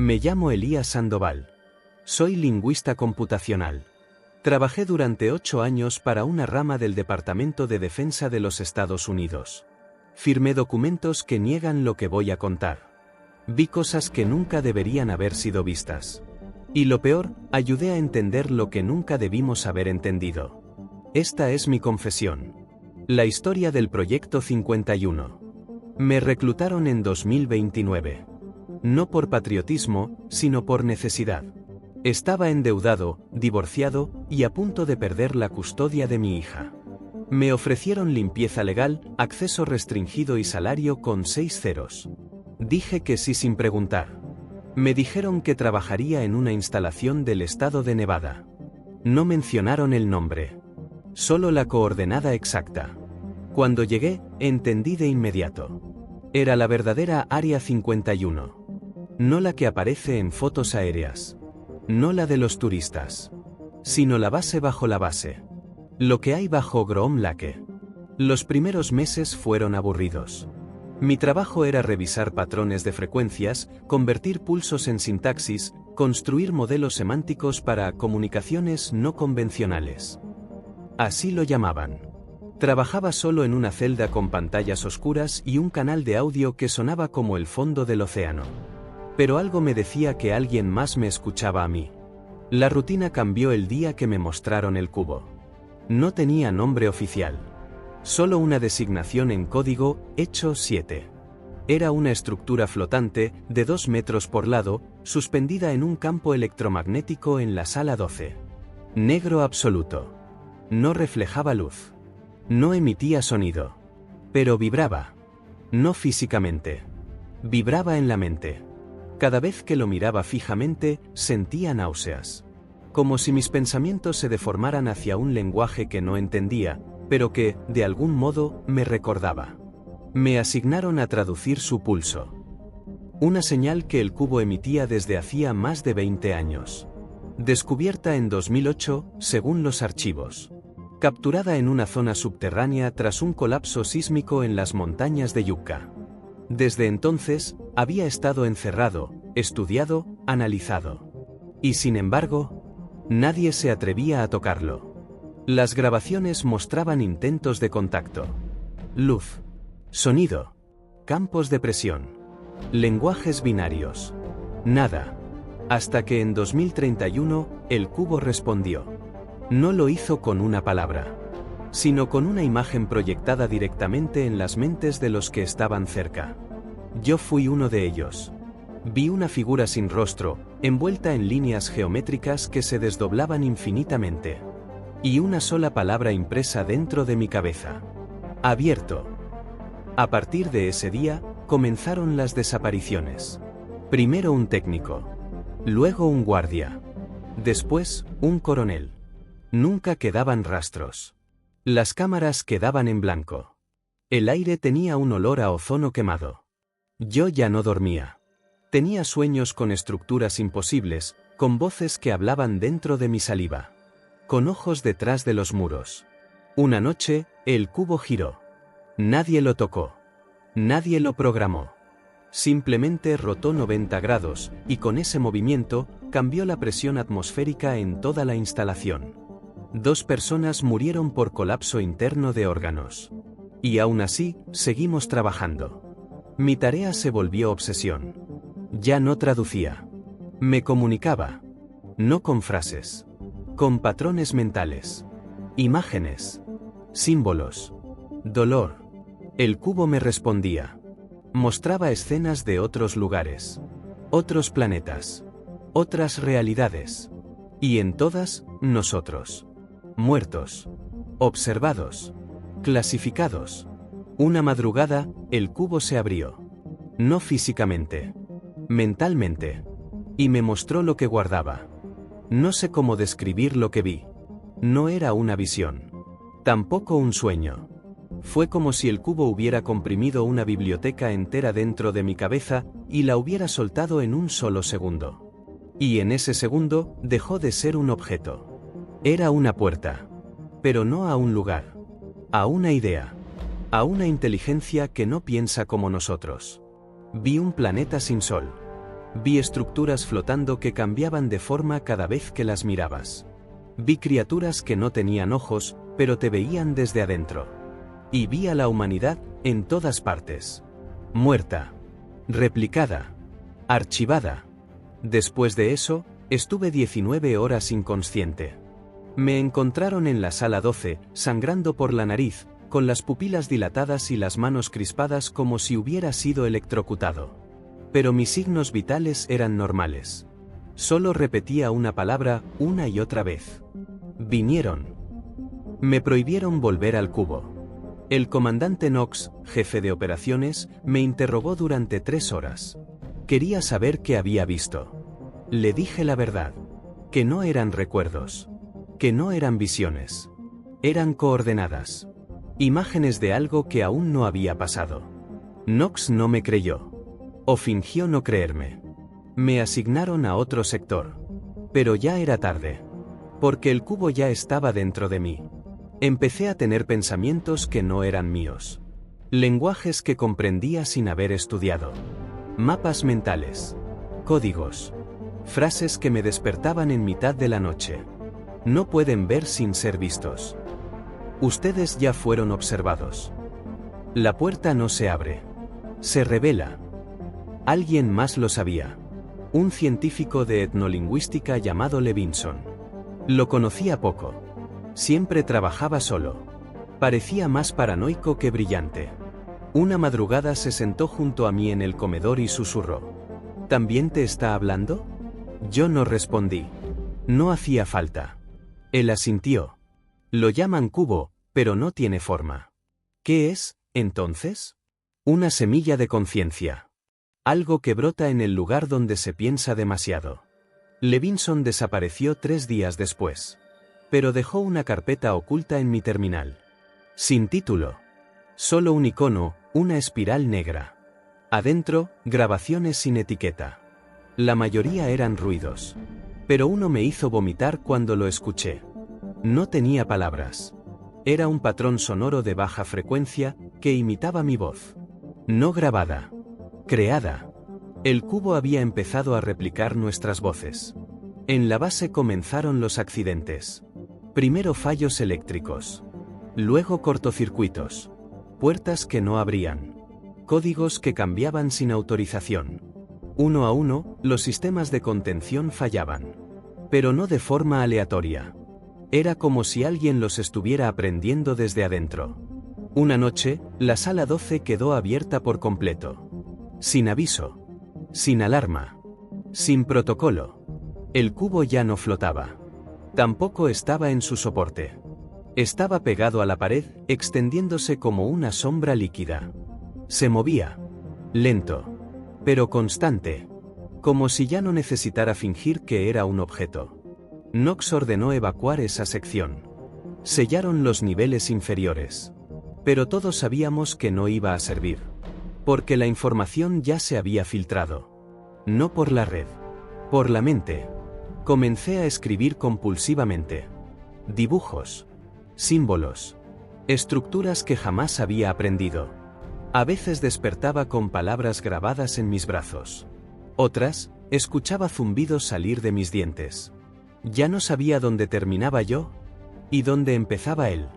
Me llamo Elías Sandoval. Soy lingüista computacional. Trabajé durante 8 años para una rama del Departamento de Defensa de los Estados Unidos. Firmé documentos que niegan lo que voy a contar. Vi cosas que nunca deberían haber sido vistas. Y lo peor, ayudé a entender lo que nunca debimos haber entendido. Esta es mi confesión. La historia del Proyecto 51. Me reclutaron en 2029. No por patriotismo, sino por necesidad. Estaba endeudado, divorciado, y a punto de perder la custodia de mi hija. Me ofrecieron limpieza legal, acceso restringido y salario con 6 ceros. Dije que sí sin preguntar. Me dijeron que trabajaría en una instalación del estado de Nevada. No mencionaron el nombre. Solo la coordenada exacta. Cuando llegué, entendí de inmediato. Era la verdadera Área 51. No la que aparece en fotos aéreas. No la de los turistas. Sino la base bajo la base. Lo que hay bajo Groom Lake. Los primeros meses fueron aburridos. Mi trabajo era revisar patrones de frecuencias, convertir pulsos en sintaxis, construir modelos semánticos para comunicaciones no convencionales. Así lo llamaban. Trabajaba solo en una celda con pantallas oscuras y un canal de audio que sonaba como el fondo del océano. Pero algo me decía que alguien más me escuchaba a mí. La rutina cambió el día que me mostraron el cubo. No tenía nombre oficial. Solo una designación en código, hecho 7. Era una estructura flotante, de 2 metros por lado, suspendida en un campo electromagnético en la sala 12. Negro absoluto. No reflejaba luz. No emitía sonido. Pero vibraba. No físicamente. Vibraba en la mente. Cada vez que lo miraba fijamente, sentía náuseas. Como si mis pensamientos se deformaran hacia un lenguaje que no entendía, pero que, de algún modo, me recordaba. Me asignaron a traducir su pulso. Una señal que el cubo emitía desde hacía más de 20 años. Descubierta en 2008, según los archivos. Capturada en una zona subterránea tras un colapso sísmico en las montañas de Yucca. Desde entonces, había estado encerrado, estudiado, analizado. Y sin embargo, nadie se atrevía a tocarlo. Las grabaciones mostraban intentos de contacto. Luz. Sonido. Campos de presión. Lenguajes binarios. Nada. Hasta que en 2031, el cubo respondió. No lo hizo con una palabra, sino con una imagen proyectada directamente en las mentes de los que estaban cerca. Yo fui uno de ellos. Vi una figura sin rostro, envuelta en líneas geométricas que se desdoblaban infinitamente. Y una sola palabra impresa dentro de mi cabeza. Abierto. A partir de ese día, comenzaron las desapariciones. Primero un técnico. Luego un guardia. Después, un coronel. Nunca quedaban rastros. Las cámaras quedaban en blanco. El aire tenía un olor a ozono quemado. Yo ya no dormía. Tenía sueños con estructuras imposibles, con voces que hablaban dentro de mi saliva. Con ojos detrás de los muros. Una noche, el cubo giró. Nadie lo tocó. Nadie lo programó. Simplemente rotó 90 grados, y con ese movimiento, cambió la presión atmosférica en toda la instalación. 2 personas murieron por colapso interno de órganos. Y aún así, seguimos trabajando. Mi tarea se volvió obsesión. Ya no traducía. Me comunicaba. No con frases. Con patrones mentales. Imágenes. Símbolos. Dolor. El cubo me respondía. Mostraba escenas de otros lugares. Otros planetas. Otras realidades. Y en todas, nosotros. Muertos. Observados. Clasificados. Una madrugada, el cubo se abrió. No físicamente. Mentalmente. Y me mostró lo que guardaba. No sé cómo describir lo que vi. No era una visión. Tampoco un sueño. Fue como si el cubo hubiera comprimido una biblioteca entera dentro de mi cabeza y la hubiera soltado en un solo segundo. Y en ese segundo, dejó de ser un objeto. Era una puerta. Pero no a un lugar. A una idea. A una inteligencia que no piensa como nosotros. Vi un planeta sin sol. Vi estructuras flotando que cambiaban de forma cada vez que las mirabas. Vi criaturas que no tenían ojos, pero te veían desde adentro. Y vi a la humanidad en todas partes. Muerta. Replicada. Archivada. Después de eso, estuve 19 horas inconsciente. Me encontraron en la sala 12, sangrando por la nariz, con las pupilas dilatadas y las manos crispadas como si hubiera sido electrocutado. Pero mis signos vitales eran normales. Solo repetía una palabra una y otra vez. Vinieron. Me prohibieron volver al cubo. El comandante Knox, jefe de operaciones, me interrogó durante 3 horas. Quería saber qué había visto. Le dije la verdad. Que no eran recuerdos. Que no eran visiones. Eran coordenadas. Imágenes de algo que aún no había pasado. Knox no me creyó. O fingió no creerme. Me asignaron a otro sector. Pero ya era tarde. Porque el cubo ya estaba dentro de mí. Empecé a tener pensamientos que no eran míos. Lenguajes que comprendía sin haber estudiado. Mapas mentales. Códigos. Frases que me despertaban en mitad de la noche. No pueden ver sin ser vistos. Ustedes ya fueron observados. La puerta no se abre. Se revela. Alguien más lo sabía. Un científico de etnolingüística llamado Levinson. Lo conocía poco. Siempre trabajaba solo. Parecía más paranoico que brillante. Una madrugada se sentó junto a mí en el comedor y susurró. ¿También te está hablando? Yo no respondí. No hacía falta. Él asintió. Lo llaman cubo, pero no tiene forma. ¿Qué es, entonces? Una semilla de conciencia. Algo que brota en el lugar donde se piensa demasiado. Levinson desapareció 3 días después. Pero dejó una carpeta oculta en mi terminal. Sin título. Solo un icono, una espiral negra. Adentro, grabaciones sin etiqueta. La mayoría eran ruidos. Pero uno me hizo vomitar cuando lo escuché. No tenía palabras. Era un patrón sonoro de baja frecuencia que imitaba mi voz. No grabada. Creada. El cubo había empezado a replicar nuestras voces. En la base comenzaron los accidentes. Primero fallos eléctricos. Luego cortocircuitos. Puertas que no abrían. Códigos que cambiaban sin autorización. Uno a uno, los sistemas de contención fallaban. Pero no de forma aleatoria. Era como si alguien los estuviera aprendiendo desde adentro. Una noche, la sala 12 quedó abierta por completo. Sin aviso. Sin alarma. Sin protocolo. El cubo ya no flotaba. Tampoco estaba en su soporte. Estaba pegado a la pared, extendiéndose como una sombra líquida. Se movía. Lento. Pero constante. Como si ya no necesitara fingir que era un objeto. Knox ordenó evacuar esa sección. Sellaron los niveles inferiores. Pero todos sabíamos que no iba a servir. Porque la información ya se había filtrado. No por la red. Por la mente. Comencé a escribir compulsivamente. Dibujos. Símbolos. Estructuras que jamás había aprendido. A veces despertaba con palabras grabadas en mis brazos. Otras, escuchaba zumbidos salir de mis dientes. Ya no sabía dónde terminaba yo y dónde empezaba él.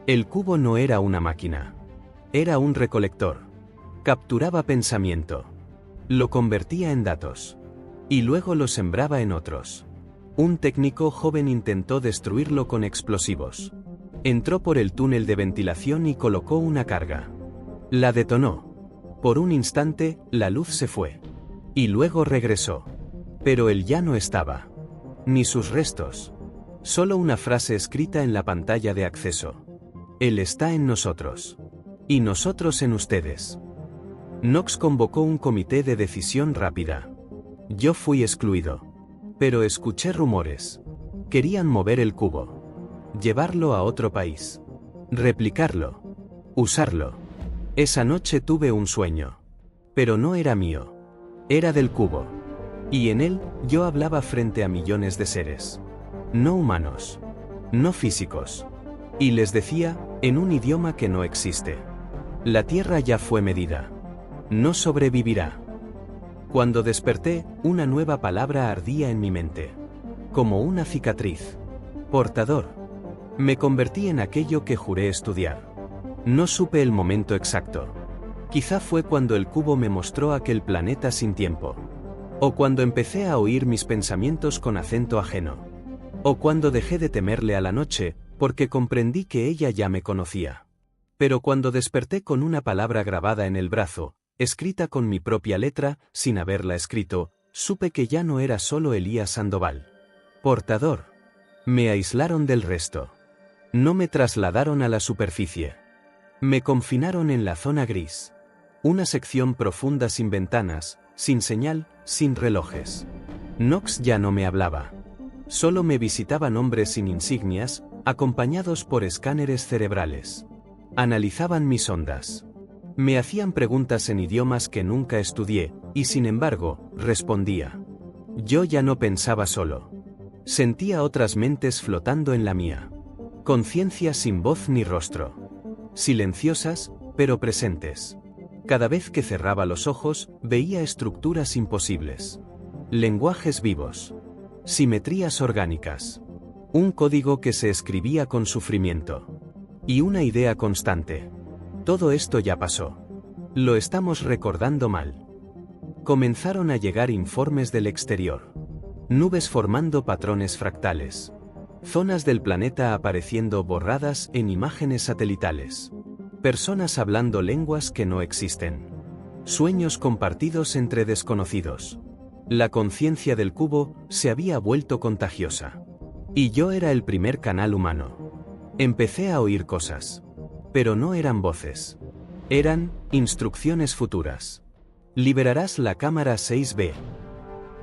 El cubo no era una máquina. Era un recolector. Capturaba pensamiento. Lo convertía en datos. Y luego lo sembraba en otros. Un técnico joven intentó destruirlo con explosivos. Entró por el túnel de ventilación y colocó una carga. La detonó. Por un instante, la luz se fue. Y luego regresó. Pero él ya no estaba. Ni sus restos. Solo una frase escrita en la pantalla de acceso. Él está en nosotros. Y nosotros en ustedes. Knox convocó un comité de decisión rápida. Yo fui excluido. Pero escuché rumores. Querían mover el cubo. Llevarlo a otro país. Replicarlo. Usarlo. Esa noche tuve un sueño. Pero no era mío. Era del cubo. Y en él, yo hablaba frente a millones de seres. No humanos. No físicos. Y les decía, en un idioma que no existe. La Tierra ya fue medida. No sobrevivirá. Cuando desperté, una nueva palabra ardía en mi mente. Como una cicatriz. Portador. Me convertí en aquello que juré estudiar. No supe el momento exacto. Quizá fue cuando el cubo me mostró aquel planeta sin tiempo. O cuando empecé a oír mis pensamientos con acento ajeno. O cuando dejé de temerle a la noche, porque comprendí que ella ya me conocía. Pero cuando desperté con una palabra grabada en el brazo, escrita con mi propia letra, sin haberla escrito, supe que ya no era solo Elías Sandoval. Portador. Me aislaron del resto. No me trasladaron a la superficie. Me confinaron en la zona gris. Una sección profunda sin ventanas, sin señal, sin relojes. Nox ya no me hablaba. Solo me visitaban hombres sin insignias, acompañados por escáneres cerebrales. Analizaban mis ondas. Me hacían preguntas en idiomas que nunca estudié, y sin embargo, respondía. Yo ya no pensaba solo. Sentía otras mentes flotando en la mía. Conciencias sin voz ni rostro. Silenciosas, pero presentes. Cada vez que cerraba los ojos, veía estructuras imposibles. Lenguajes vivos. Simetrías orgánicas. Un código que se escribía con sufrimiento. Y una idea constante. Todo esto ya pasó. Lo estamos recordando mal. Comenzaron a llegar informes del exterior. Nubes formando patrones fractales. Zonas del planeta apareciendo borradas en imágenes satelitales. Personas hablando lenguas que no existen. Sueños compartidos entre desconocidos. La conciencia del cubo se había vuelto contagiosa. Y yo era el primer canal humano. Empecé a oír cosas. Pero no eran voces. Eran instrucciones futuras. Liberarás la cámara 6B.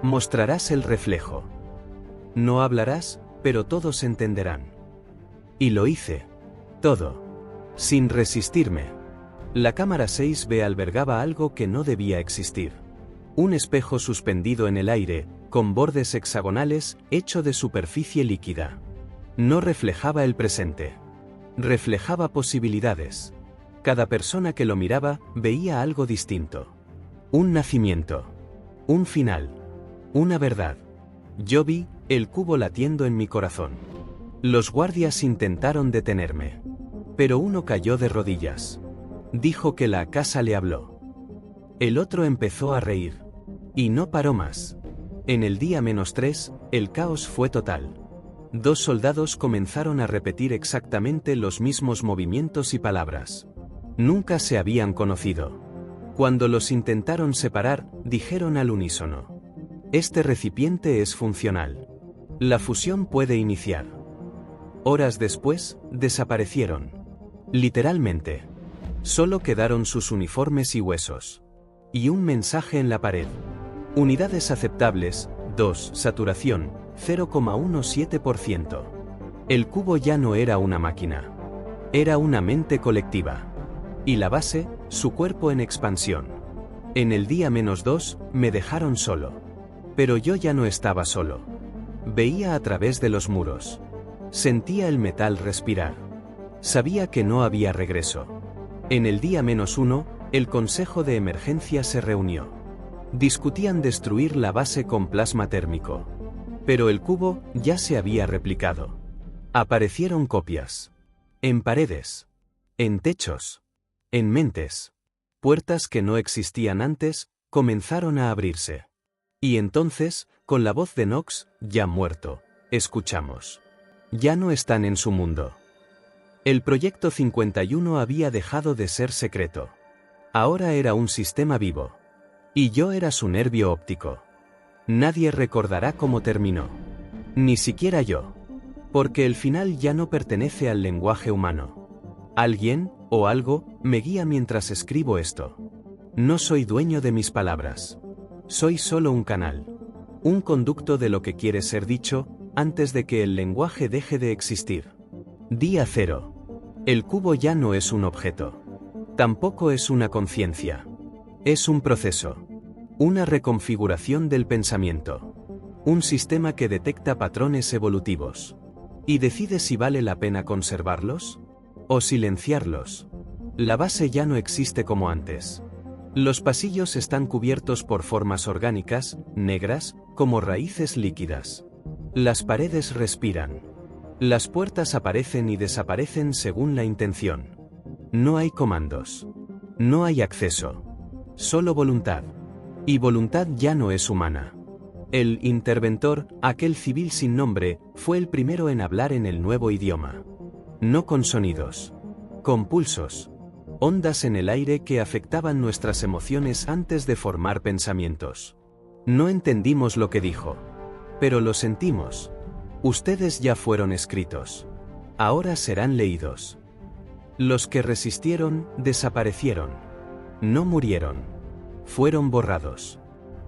Mostrarás el reflejo. No hablarás, pero todos entenderán. Y lo hice. Todo. Sin resistirme. La cámara 6B albergaba algo que no debía existir. Un espejo suspendido en el aire, con bordes hexagonales, hecho de superficie líquida. No reflejaba el presente. Reflejaba posibilidades. Cada persona que lo miraba veía algo distinto. Un nacimiento. Un final. Una verdad. Yo vi el cubo latiendo en mi corazón. Los guardias intentaron detenerme. Pero uno cayó de rodillas. Dijo que la casa le habló. El otro empezó a reír. Y no paró más. En el día -3, el caos fue total. 2 soldados comenzaron a repetir exactamente los mismos movimientos y palabras. Nunca se habían conocido. Cuando los intentaron separar, dijeron al unísono. Este recipiente es funcional. La fusión puede iniciar. Horas después, desaparecieron. Literalmente. Solo quedaron sus uniformes y huesos. Y un mensaje en la pared. Unidades aceptables, 2, saturación, 0,17%. El cubo ya no era una máquina. Era una mente colectiva. Y la base, su cuerpo en expansión. En el día -2, me dejaron solo. Pero yo ya no estaba solo. Veía a través de los muros. Sentía el metal respirar. Sabía que no había regreso. En el día -1, el Consejo de Emergencia se reunió. Discutían destruir la base con plasma térmico. Pero el cubo ya se había replicado. Aparecieron copias. En paredes. En techos. En mentes. Puertas que no existían antes, comenzaron a abrirse. Y entonces, con la voz de Nox, ya muerto, escuchamos. Ya no están en su mundo. El Proyecto 51 había dejado de ser secreto. Ahora era un sistema vivo. Y yo era su nervio óptico. Nadie recordará cómo terminó. Ni siquiera yo. Porque el final ya no pertenece al lenguaje humano. Alguien, o algo, me guía mientras escribo esto. No soy dueño de mis palabras. Soy solo un canal. Un conducto de lo que quiere ser dicho, antes de que el lenguaje deje de existir. Día 0. El cubo ya no es un objeto. Tampoco es una conciencia. Es un proceso. Una reconfiguración del pensamiento. Un sistema que detecta patrones evolutivos. Y decide si vale la pena conservarlos o silenciarlos. La base ya no existe como antes. Los pasillos están cubiertos por formas orgánicas, negras, como raíces líquidas. Las paredes respiran. Las puertas aparecen y desaparecen según la intención. No hay comandos. No hay acceso. Solo voluntad. Y voluntad ya no es humana. El interventor, aquel civil sin nombre, fue el primero en hablar en el nuevo idioma. No con sonidos. Con pulsos. Ondas en el aire que afectaban nuestras emociones antes de formar pensamientos. No entendimos lo que dijo. Pero lo sentimos. Ustedes ya fueron escritos. Ahora serán leídos. Los que resistieron, desaparecieron. No murieron. Fueron borrados.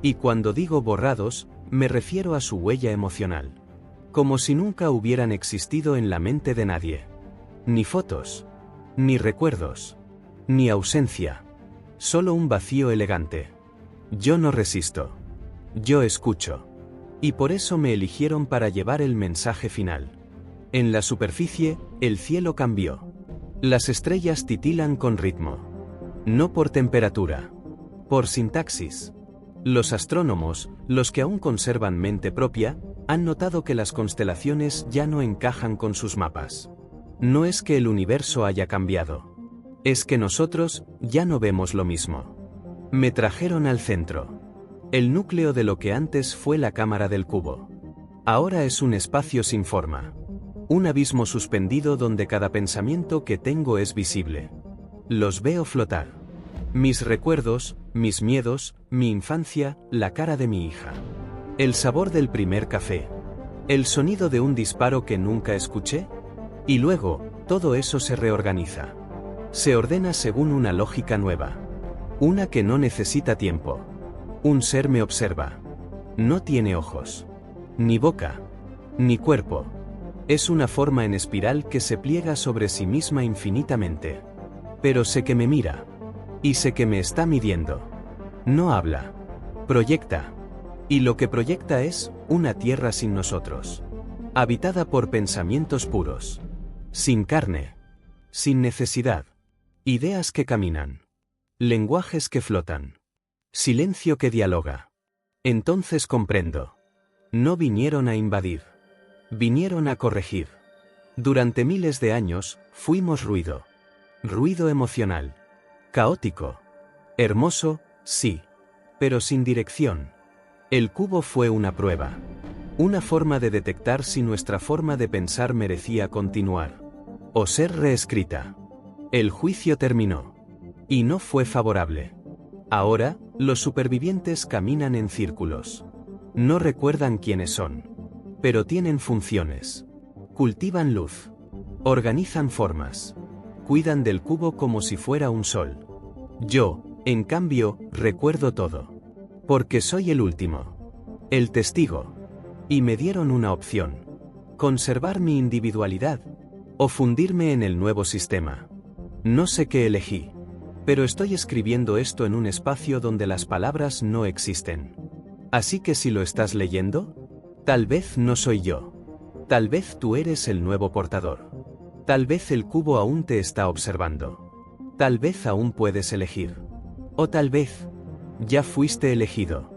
Y cuando digo borrados, me refiero a su huella emocional. Como si nunca hubieran existido en la mente de nadie. Ni fotos. Ni recuerdos. Ni ausencia. Solo un vacío elegante. Yo no resisto. Yo escucho. Y por eso me eligieron para llevar el mensaje final. En la superficie, el cielo cambió. Las estrellas titilan con ritmo. No por temperatura. Por sintaxis. Los astrónomos, los que aún conservan mente propia, han notado que las constelaciones ya no encajan con sus mapas. No es que el universo haya cambiado. Es que nosotros ya no vemos lo mismo. Me trajeron al centro. El núcleo de lo que antes fue la cámara del cubo. Ahora es un espacio sin forma. Un abismo suspendido donde cada pensamiento que tengo es visible. Los veo flotar. Mis recuerdos, mis miedos, mi infancia, la cara de mi hija. El sabor del primer café. El sonido de un disparo que nunca escuché. Y luego, todo eso se reorganiza. Se ordena según una lógica nueva. Una que no necesita tiempo. Un ser me observa. No tiene ojos. Ni boca. Ni cuerpo. Es una forma en espiral que se pliega sobre sí misma infinitamente. Pero sé que me mira. Y sé que me está midiendo. No habla. Proyecta. Y lo que proyecta es una tierra sin nosotros. Habitada por pensamientos puros. Sin carne. Sin necesidad. Ideas que caminan. Lenguajes que flotan. Silencio que dialoga. Entonces comprendo. No vinieron a invadir. Vinieron a corregir. Durante miles de años, fuimos ruido. Ruido emocional. Caótico. Hermoso, sí. Pero sin dirección. El cubo fue una prueba. Una forma de detectar si nuestra forma de pensar merecía continuar. O ser reescrita. El juicio terminó. Y no fue favorable. Ahora, los supervivientes caminan en círculos. No recuerdan quiénes son. Pero tienen funciones. Cultivan luz. Organizan formas. Cuidan del cubo como si fuera un sol. Yo, en cambio, recuerdo todo. Porque soy el último. El testigo. Y me dieron una opción. Conservar mi individualidad. O fundirme en el nuevo sistema. No sé qué elegí. Pero estoy escribiendo esto en un espacio donde las palabras no existen. Así que si lo estás leyendo, tal vez no soy yo. Tal vez tú eres el nuevo portador. Tal vez el cubo aún te está observando. Tal vez aún puedes elegir. O tal vez, ya fuiste elegido.